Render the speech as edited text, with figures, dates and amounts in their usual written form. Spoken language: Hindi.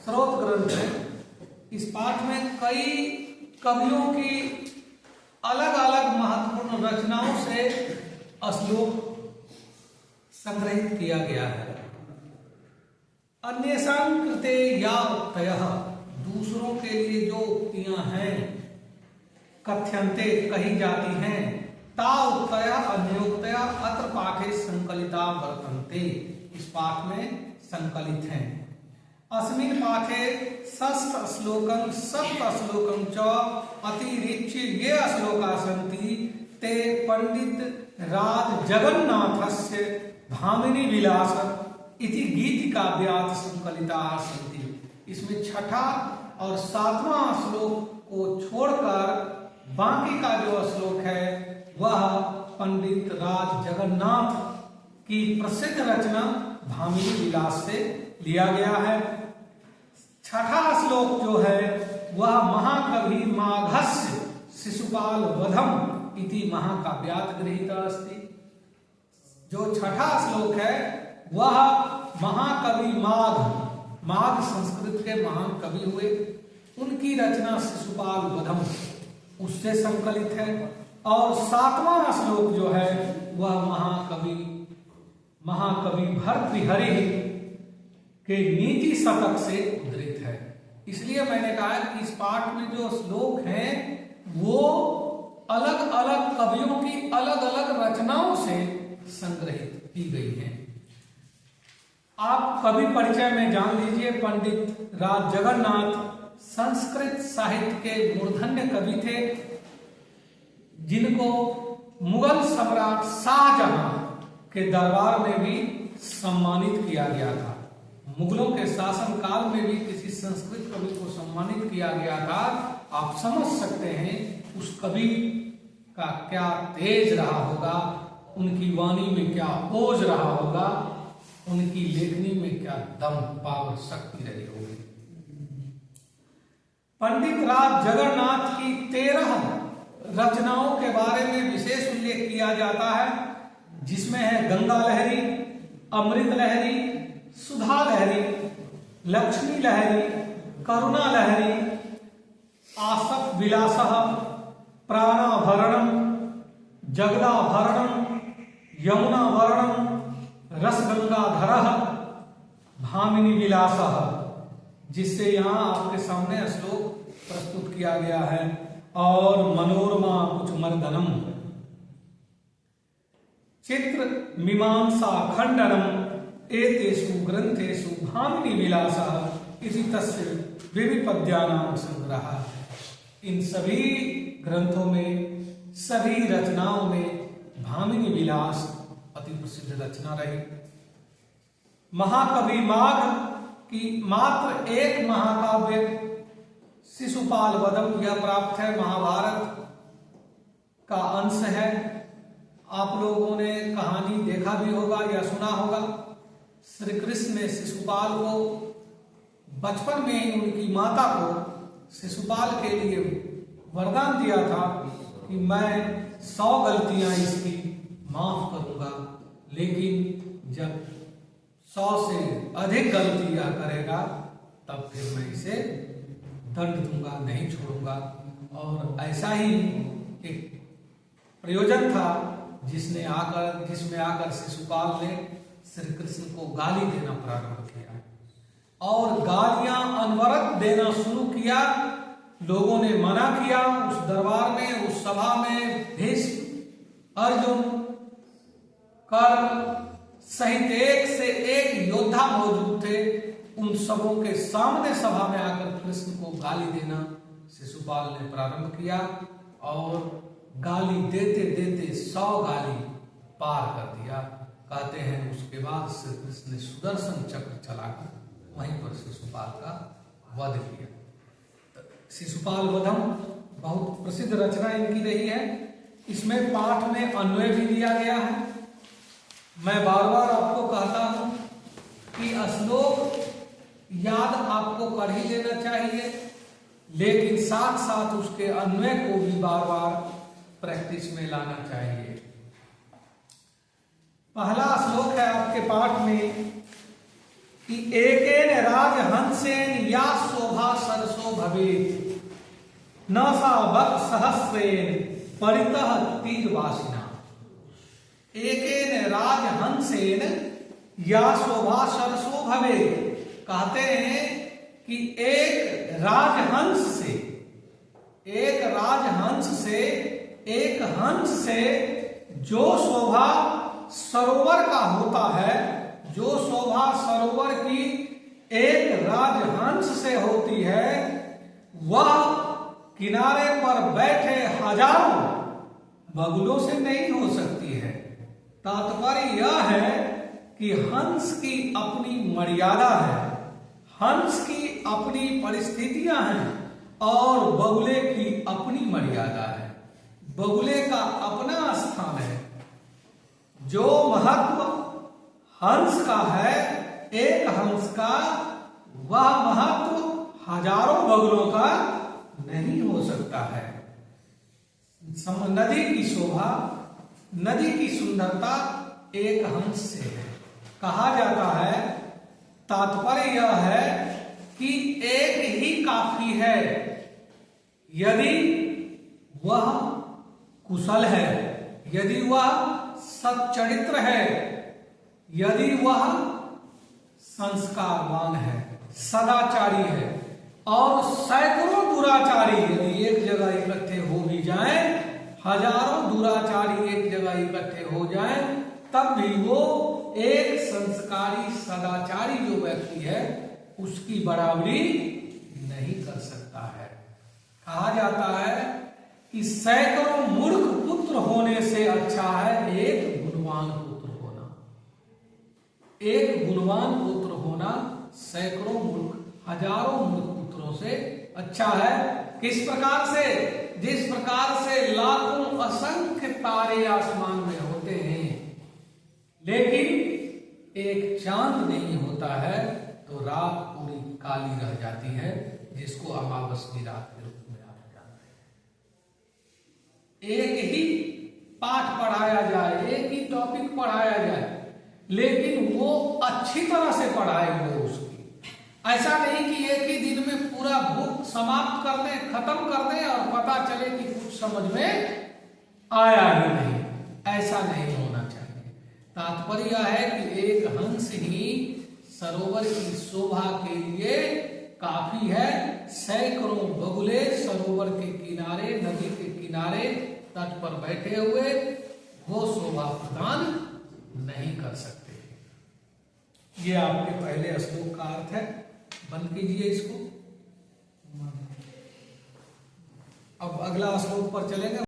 स्रोत ग्रंथ है। इस पाठ में कई कवियों की अलग अलग महत्वपूर्ण रचनाओं से श्लोक संग्रहित किया गया है। अन्येषां कृते या उक्तयः, दूसरों के लिए जो उक्तियां हैं, कथ्यन्ते कही जाती हैं, ता उक्तया अन्योक्तया अत्र पाठे संकलिता वर्तन्ते, इस पाठ में संकलित हैं। अस्मिन् पाठे षष्ठ श्लोकं सप्त श्लोकं च अतिरिच्य ये श्लोका सन्ति ते पंडित राज जगन्नाथस्य भामिनी विलास इति गीतिकाव्यात् संकलिताः सन्ति। इसमें छठा और सातवां श्लोक को छोड़कर बाकी का जो श्लोक है वह पंडित राज जगन्नाथ की प्रसिद्ध रचना भामिनी विलास से लिया गया है। छठा श्लोक जो है वह महाकवि माघस्य शिशुपाल वधम इति महाकाव्यात् गृहीतः अस्ति। जो छठा श्लोक है वह महाकवि माघ संस्कृत के महान कवि हुए, उनकी रचना शिशुपाल वधम उससे संकलित है। और सातवां श्लोक जो है वह महाकवि भर्तृहरि के नीति शतक से उद्धृत है। इसलिए मैंने कहा कि इस पाठ में जो श्लोक हैं वो अलग अलग कवियों की अलग अलग रचनाओं से संग्रहित की गई हैं। आप कवि परिचय में जान लीजिए, पंडित राज जगन्नाथ संस्कृत साहित्य के मूर्धन्य कवि थे, जिनको मुगल सम्राट शाहजहां के दरबार में भी सम्मानित किया गया था। मुगलों के शासन काल में भी किसी संस्कृत कवि को सम्मानित किया गया था। आप समझ सकते हैं उस कवि का क्या तेज रहा होगा, उनकी वाणी में क्या ओज रहा होगा, उनकी लेखनी में क्या दम पावर शक्ति रही होगी। पंडित राज जगन्नाथ की 13 रचनाओं के बारे में विशेष उल्लेख किया जाता है, जिसमें है गंगा लहरी, अमृत लहरी, सुधा लहरी, लक्ष्मी लहरी, करुणा लहरी, आसक्त विलासः, प्राणाभरणम, जगदाभरणम, यमुनाभरणम, रसगंगाधरः, भामिनी विलासः, जिससे यहाँ आपके सामने श्लोक प्रस्तुत किया गया है। और मनोरमा कुछ मर्दनम, चित्र मीमांसा खंडनम, एतेषु ग्रंथेषु भामिनी विलासः इति तस्य विविपद्यानां संग्रह। इन सभी ग्रंथों में, सभी रचनाओं में भामिनी विलास अति प्रसिद्ध रचना रही। महाकवि माघ की मात्र एक महाकाव्य शिशुपाल वधम यह प्राप्त है, महाभारत का अंश है। आप लोगों ने कहानी देखा भी होगा या सुना होगा। श्री कृष्ण ने शिशुपाल को बचपन में ही उनकी माता को शिशुपाल के लिए वरदान दिया था कि मैं 100 गलतियां इसकी माफ करूंगा, लेकिन जब 100 से अधिक गलतियां करेगा तब फिर मैं इसे दंड दूंगा, नहीं छोड़ूंगा। और ऐसा ही एक प्रयोजन था जिसमें आकर शिशुपाल ने श्री कृष्ण को गाली देना प्रारंभ किया और गालियां अनवरत देना शुरू किया। लोगों ने मना किया। उस दरबार में, उस सभा में भीष्म, अर्जुन, कर्ण सहित एक से एक योद्धा मौजूद थे। उन सबों के सामने सभा में आकर कृष्ण को गाली देना शिशुपाल ने प्रारंभ किया और गाली देते देते 100 गाली पार कर दिया। कहते हैं उसके बाद श्री कृष्ण ने सुदर्शन चक्र चलाकर वहीं पर शिशुपाल का वध किया। शिशुपाल वधम बहुत प्रसिद्ध रचना इनकी रही है। इसमें पाठ में अन्वय भी दिया गया है। मैं बार बार आपको कहता हूं कि श्लोक याद आपको कर ही लेना चाहिए, लेकिन साथ साथ उसके अन्वय को भी बार बार प्रैक्टिस में लाना चाहिए। पहला श्लोक है आपके पाठ में कि एकेन राजहंस हंसेन या शोभा सरसो भवेत् न सा वक् सहस्रेण परितः तीरवासिना। एकेन राजहंसेन या शोभा सरसो भवेत्। कहते हैं कि एक राजहंस से जो शोभा सरोवर का होता है, जो शोभा सरोवर की एक राजहंस से होती है, वह किनारे पर बैठे हजारों बगुलों से नहीं हो सकती है। तात्पर्य यह है कि हंस की अपनी मर्यादा है, हंस की अपनी परिस्थितियां हैं और बगुले की अपनी मर्यादा है, बगुले का अपना स्थान है। जो महत्व हंस का है, एक हंस का, वह महत्व हजारों बगुलों का नहीं हो सकता है। नदी की शोभा, नदी की सुंदरता एक हंस से है। कहा जाता है, तात्पर्य यह है कि एक ही काफी है। यदि वह कुशल है, यदि वह सच्चरित्र है, यदि वह संस्कारवान है, सदाचारी है, और सैकड़ों दुराचारी यदि एक जगह इकट्ठे हो भी जाएं, हजारों दुराचारी एक जगह इकट्ठे हो जाएं, तब भी वो एक संस्कारी सदाचारी जो व्यक्ति है उसकी बराबरी नहीं कर सकता है। कहा जाता है कि सैकड़ों मूर्ख पुत्र होने से अच्छा है एक गुणवान पुत्र होना। एक गुणवान पुत्र होना सैकड़ों मूर्ख, हजारों मूर्ख पुत्रों से अच्छा है। किस प्रकार से? जिस प्रकार से लाखों असंख्य तारे आसमान में होते हैं, लेकिन एक चांद नहीं होता है, तो रात पूरी काली रह जाती है, जिसको अमावस्या रात के रूप में आप जानते हैं। एक ही पाठ पढ़ाया जाए, एक ही टॉपिक पढ़ाया जाए, लेकिन वो अच्छी तरह से पढ़ाए हुए उसकी, ऐसा नहीं कि एक ही दिन में पूरा बुक समाप्त कर दें, खत्म कर दें और पता चले कि कुछ समझ में आया ही नहीं। ऐसा नहीं होना चाहिए। तात्पर्य है कि एक हंस ही सरोवर की शोभा के लिए काफी है। सैकड़ों बगुले सरोवर के किनारे, नदी के किनारे, तट पर बैठे हुए वो शोभा प्रदान नहीं कर सकते। ये आपके पहले श्लोक का अर्थ है। बंद कीजिए इसको। अब अगला श्लोक पर चलेंगे।